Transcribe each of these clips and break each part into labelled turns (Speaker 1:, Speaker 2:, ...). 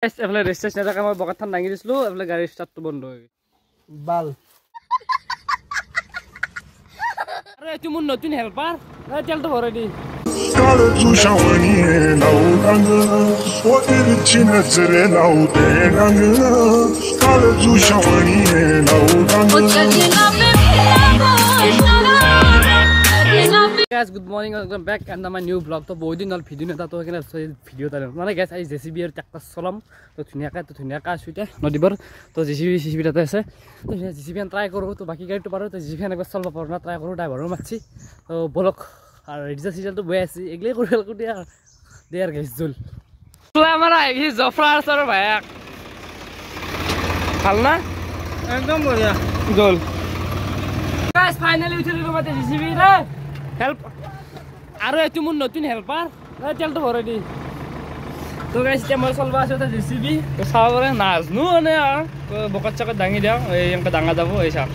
Speaker 1: এফালে ৰেজিষ্ট্ৰেচন এটা মই বকাথান দাঙি দিছিলো এফালে গাড়ী ষ্টাৰ্টটো বন্ধ হৈ গ'ল বাল আৰু এটো মোৰ নতুন হেল্পাৰ তেলটো ভৰাই দি Guys, good morning. Welcome back and my new vlog. तो बहुत दिन वीडियो नहीं था तो क्या वीडियो था माने guys आज जेसीबी और ट्रैक्टर चलाम तो धुनिया का सुइटे नदी पर तो जेसीबी रहता है तो जेसीबी ट्राई करो तो बाकी गाड़ी तो पारो तो जेसीबी एक बार चलवा पारो ना ट्राई करो ड्राइवर माछी तो बोलक और रिजल्ट सीजल तो बया আছে এগলে করে ফেল কুটিয়া দেয়ার গাইস জুল তো আমার আইবি জফরার সর ভাই ভাল না একদম বঢ়িয়া জুল গাইস ফাইনালি উঠিলো তোমাতে जेसीबी রে হেল্প আৰু এটো মোৰ নতুন হেল্পাৰ তেলটো ভৰাই দি তো গাইস এতিয়া মই চলবা আছে जेसीबी তো চাও কৰে নাজনো মানে বকত চকত দাঙি দিও এই এনেকা দাঙা যাব এই চাও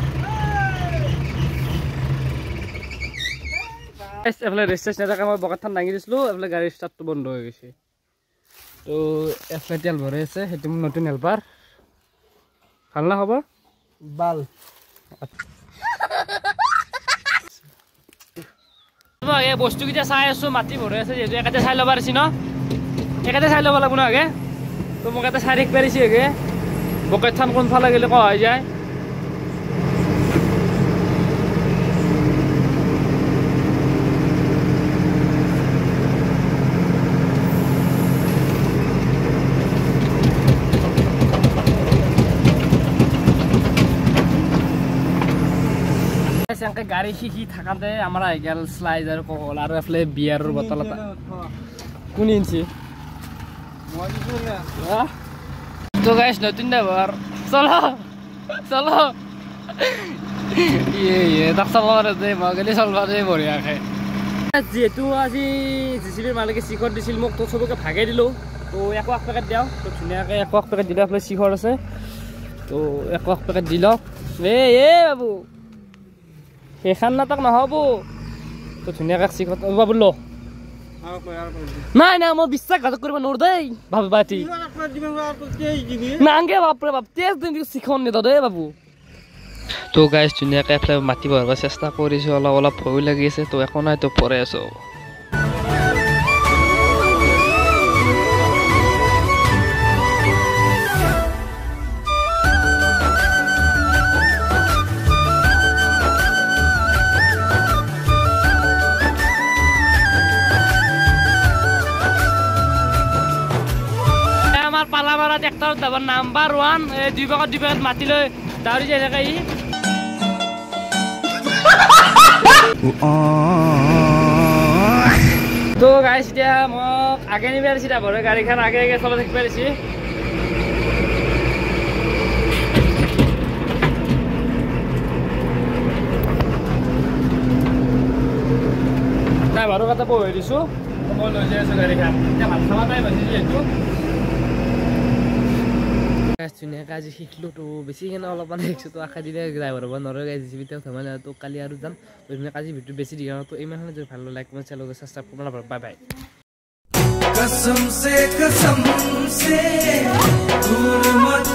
Speaker 1: গাইস এফালে ৰেজিষ্ট্ৰেচন এটা মই বকাথান দাঙি দিছিলো এফালে গাড়ী ষ্টাৰ্টটো বন্ধ হৈ গৈছে তো এফালে তেল ভৰাই আছে হেতু মোৰ নতুন হেল্পাৰ ভাল না খবৰ বাল এই বস্তু কিটা চাই আছো মাটি ভৰাই আছে যেহেতু একাতে চাই ল'ব পাৰিছি ন একাতে চাই ল'ব লাগিব ন আগে তো মোক এটা চাই দেখিব পাৰিছি আগে বকেটখন কোনফালে গ'লে ক হৈ যায় গাড়ী শিকি থাকাতে আমাৰ আহি গেল স্লাইডাৰ কল আৰু এফালে বিয়াৰৰ বটল এটা কোন ইঞ্চি তো গাইস নতুন ড্ৰাইভাৰ চলো চলো ইয়ে তাক চলাব দে মগলি চলবা দে বঢ়িয়া খাই যেহেতু আজি জেচিবিৰ মালিকে শিখৰ দিছিল মোক তো চবকে ভাগাই দিলো তো এক পেকেট দিওঁ তো ধুনীয়াকৈ এক পেকেট দিলে এফালে শিখৰ আছে তো এক পেকেট দিল এ বাবু এখান নাটক নহব তো ধুনীয়াকৈ শিখৰ বাবু ল নাই নাই মই বিশ্বাসঘাতক কৰিব নোৱাৰো দেই ভাবি বাতি নাংগে বাপৰে বাপ তেজ দিন শিখন নিদ দেই বাবু তো গাইছ ধুনীয়াকৈ এফালে মাতি ভৰাব চেষ্টা কৰিছোঁ অলপ অলপ ভয় লাগি আছে তো একো নাই তো পৰে আছো পালাবাৰা ট্ৰেক্টৰত দাবৰ নাম্বাৰ 1 এই দুই পেকেট মাটি লৈ দাউৰি যাই থাকে ই তো গাইছ এতিয়া মোক আগে নিব পাৰিছি দাবৰ গাড়ীখন আগে আগে চলাই থাকিব পাৰিছি ড্ৰাইভাৰৰ কথা বহি দিছোঁ মই লৈ যাই আছোঁ গাড়ীখন এতিয়া ভাত খাব টাইম হৈছে যিহেতু ধুনীয়াকৈ আজি শিকিলোঁ তো বেছি কেনে অলপমান শিকিছোঁ তো আশা দিলে ড্ৰাইভাৰ হ'ব নোৱাৰে যেচিবিতে ধেমালি তো কালি আৰু যাম তো ধুনীয়াকৈ আজি ভিডিঅ' বেছি দীঘল তো ইমানখিনি যদি ভাল লাইক কমেণ্ট চেনেল ছাবস্ক্ৰাইব কৰিব নাপাহৰিব বাই বাই कसम से दूर मत